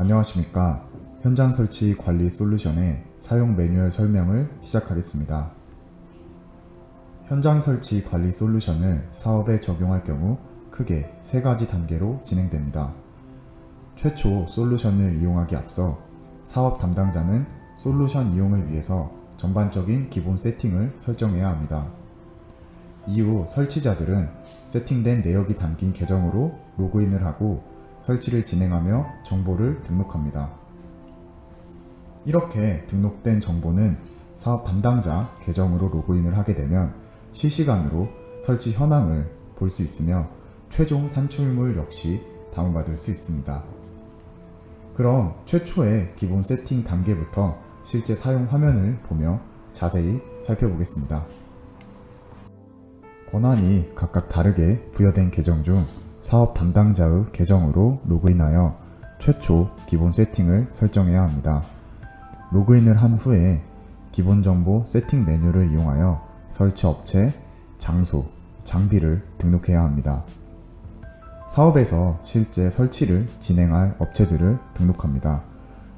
안녕하십니까. 현장 설치 관리 솔루션의 사용 매뉴얼 설명을 시작하겠습니다. 현장 설치 관리 솔루션을 사업에 적용할 경우 크게 3가지 단계로 진행됩니다. 최초 솔루션을 이용하기 앞서 사업 담당자는 솔루션 이용을 위해서 전반적인 기본 세팅을 설정해야 합니다. 이후 설치자들은 세팅된 내역이 담긴 계정으로 로그인을 하고 설치를 진행하며 정보를 등록합니다. 이렇게 등록된 정보는 사업 담당자 계정으로 로그인을 하게 되면 실시간으로 설치 현황을 볼 수 있으며 최종 산출물 역시 다운받을 수 있습니다. 그럼 최초의 기본 세팅 단계부터 실제 사용 화면을 보며 자세히 살펴보겠습니다. 권한이 각각 다르게 부여된 계정 중 사업 담당자의 계정으로 로그인하여 최초 기본 세팅을 설정해야 합니다. 로그인을 한 후에 기본 정보 세팅 메뉴를 이용하여 설치 업체, 장소, 장비를 등록해야 합니다. 사업에서 실제 설치를 진행할 업체들을 등록합니다.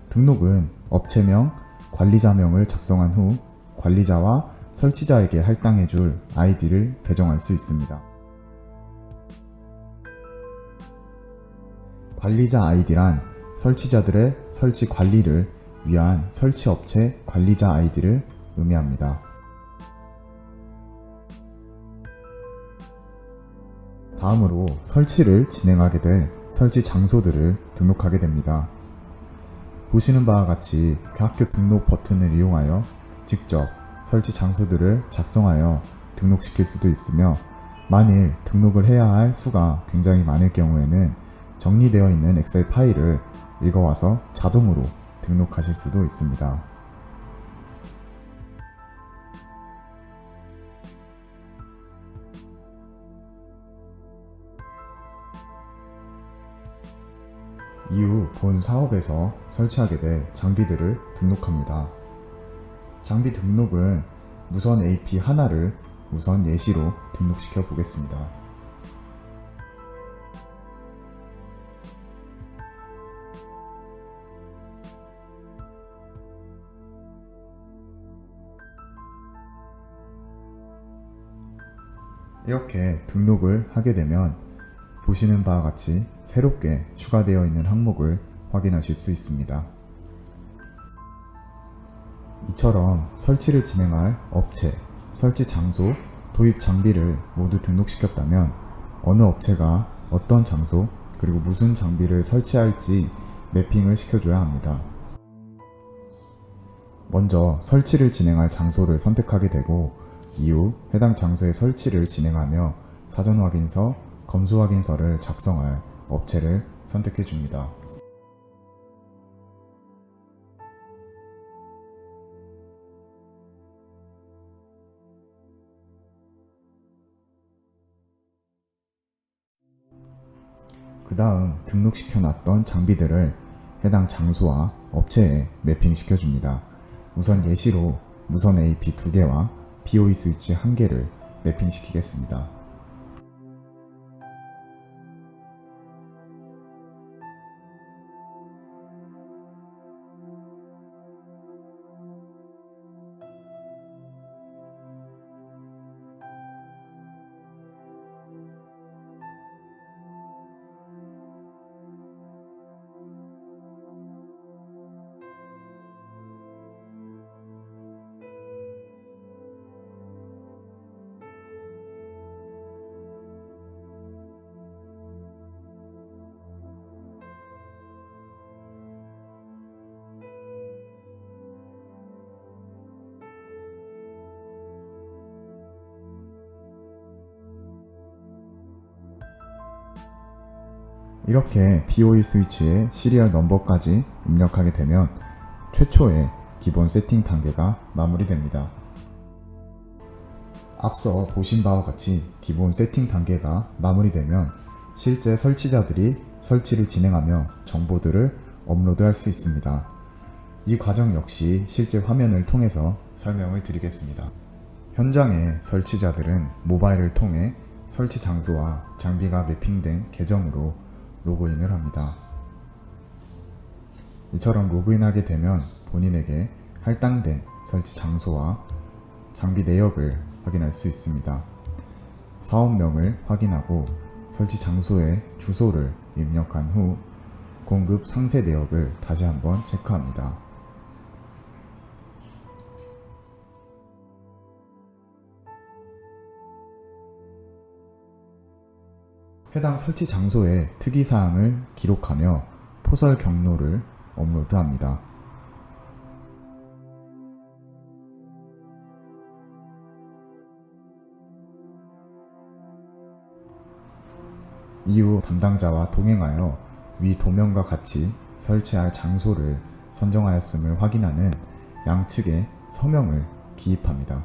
등록은 업체명, 관리자명을 작성한 후 관리자와 설치자에게 할당해 줄 아이디를 배정할 수 있습니다. 관리자 아이디란 설치자들의 설치 관리를 위한 설치 업체 관리자 아이디를 의미합니다. 다음으로 설치를 진행하게 될 설치 장소들을 등록하게 됩니다. 보시는 바와 같이 학교 등록 버튼을 이용하여 직접 설치 장소들을 작성하여 등록시킬 수도 있으며, 만일 등록을 해야 할 수가 굉장히 많을 경우에는 정리되어 있는 엑셀 파일을 읽어와서 자동으로 등록하실 수도 있습니다. 이후 본 사업에서 설치하게 될 장비들을 등록합니다. 장비 등록은 무선 AP 하나를 우선 예시로 등록시켜 보겠습니다. 이렇게 등록을 하게 되면 보시는 바와 같이 새롭게 추가되어 있는 항목을 확인하실 수 있습니다. 이처럼 설치를 진행할 업체, 설치 장소, 도입 장비를 모두 등록시켰다면 어느 업체가 어떤 장소, 그리고 무슨 장비를 설치할지 매핑을 시켜줘야 합니다. 먼저 설치를 진행할 장소를 선택하게 되고, 이후 해당 장소의 설치를 진행하며 사전 확인서, 검수 확인서를 작성할 업체를 선택해 줍니다. 그 다음 등록시켜 놨던 장비들을 해당 장소와 업체에 매핑시켜 줍니다. 우선 예시로 무선 AP 2개와 BOE 스위치 1개를 매핑시키겠습니다. 이렇게 BOE 스위치의 시리얼 넘버까지 입력하게 되면 최초의 기본 세팅 단계가 마무리됩니다. 앞서 보신 바와 같이 기본 세팅 단계가 마무리되면 실제 설치자들이 설치를 진행하며 정보들을 업로드할 수 있습니다. 이 과정 역시 실제 화면을 통해서 설명을 드리겠습니다. 현장의 설치자들은 모바일을 통해 설치 장소와 장비가 매핑된 계정으로 로그인을 합니다. 이처럼 로그인하게 되면 본인에게 할당된 설치 장소와 장비 내역을 확인할 수 있습니다. 사업명을 확인하고 설치 장소의 주소를 입력한 후 공급 상세 내역을 다시 한번 체크합니다. 해당 설치 장소의 특이사항을 기록하며 포설 경로를 업로드합니다. 이후 담당자와 동행하여 위 도면과 같이 설치할 장소를 선정하였음을 확인하는 양측의 서명을 기입합니다.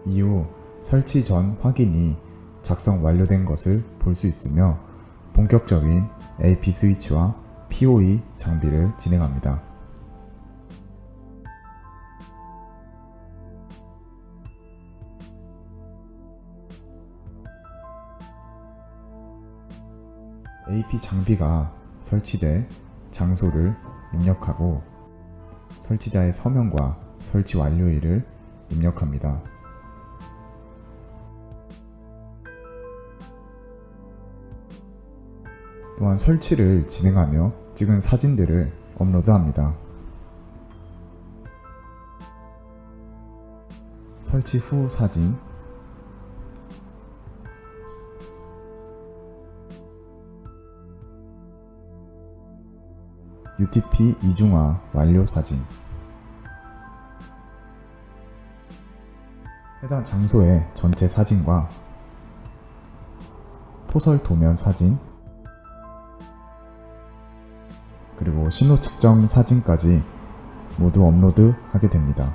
이후 설치 전 확인이 작성 완료된 것을 볼 수 있으며 본격적인 AP 스위치와 PoE 장비를 진행합니다. AP 장비가 설치될 장소를 입력하고 설치자의 서명과 설치 완료일을 입력합니다. 또한 설치를 진행하며 찍은 사진들을 업로드합니다. 설치 후 사진, UTP 이중화 완료 사진, 해당 장소의 전체 사진과 포설 도면 사진, 그리고 신호 측정 사진까지 모두 업로드하게 됩니다.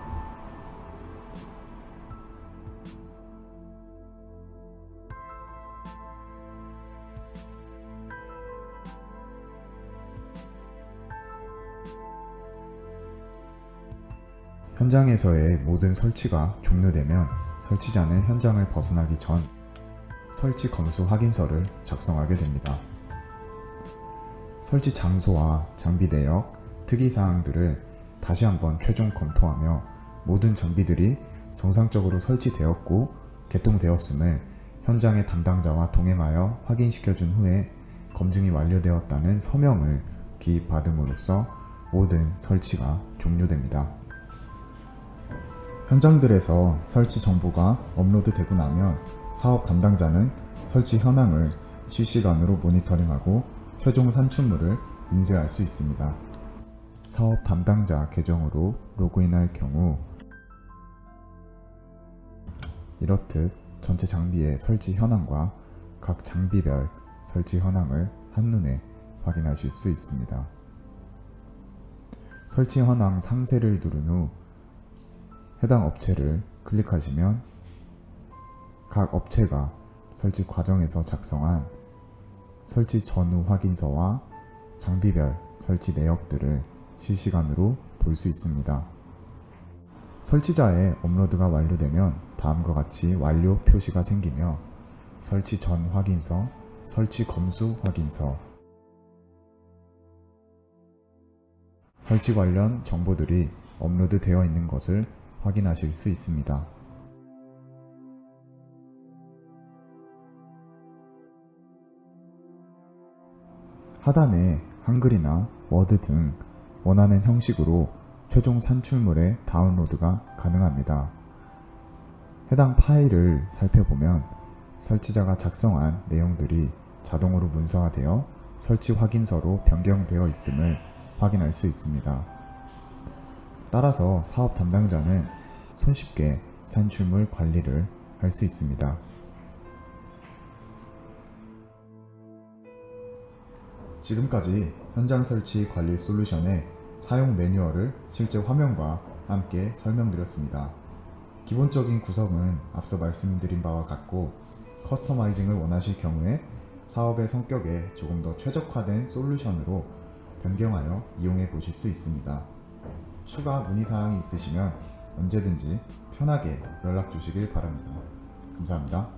현장에서의 모든 설치가 종료되면 설치자는 현장을 벗어나기 전 설치 검수 확인서를 작성하게 됩니다. 설치 장소와 장비 내역, 특이사항들을 다시 한번 최종 검토하며 모든 장비들이 정상적으로 설치되었고 개통되었음을 현장의 담당자와 동행하여 확인시켜준 후에 검증이 완료되었다는 서명을 기입받음으로써 모든 설치가 종료됩니다. 현장들에서 설치 정보가 업로드되고 나면 사업 담당자는 설치 현황을 실시간으로 모니터링하고 최종 산출물을 인쇄할 수 있습니다. 사업 담당자 계정으로 로그인할 경우 이렇듯 전체 장비의 설치 현황과 각 장비별 설치 현황을 한눈에 확인하실 수 있습니다. 설치 현황 상세를 누른 후 해당 업체를 클릭하시면 각 업체가 설치 과정에서 작성한 설치 전후 확인서와 장비별 설치 내역들을 실시간으로 볼 수 있습니다. 설치자의 업로드가 완료되면 다음과 같이 완료 표시가 생기며 설치 전 확인서, 설치 검수 확인서, 설치 관련 정보들이 업로드 되어 있는 것을 확인하실 수 있습니다. 하단에 한글이나 워드 등 원하는 형식으로 최종 산출물의 다운로드가 가능합니다. 해당 파일을 살펴보면 설치자가 작성한 내용들이 자동으로 문서화되어 설치 확인서로 변경되어 있음을 확인할 수 있습니다. 따라서 사업 담당자는 손쉽게 산출물 관리를 할 수 있습니다. 지금까지 현장 설치 관리 솔루션의 사용 매뉴얼을 실제 화면과 함께 설명드렸습니다. 기본적인 구성은 앞서 말씀드린 바와 같고 커스터마이징을 원하실 경우에 사업의 성격에 조금 더 최적화된 솔루션으로 변경하여 이용해 보실 수 있습니다. 추가 문의사항이 있으시면 언제든지 편하게 연락 주시길 바랍니다. 감사합니다.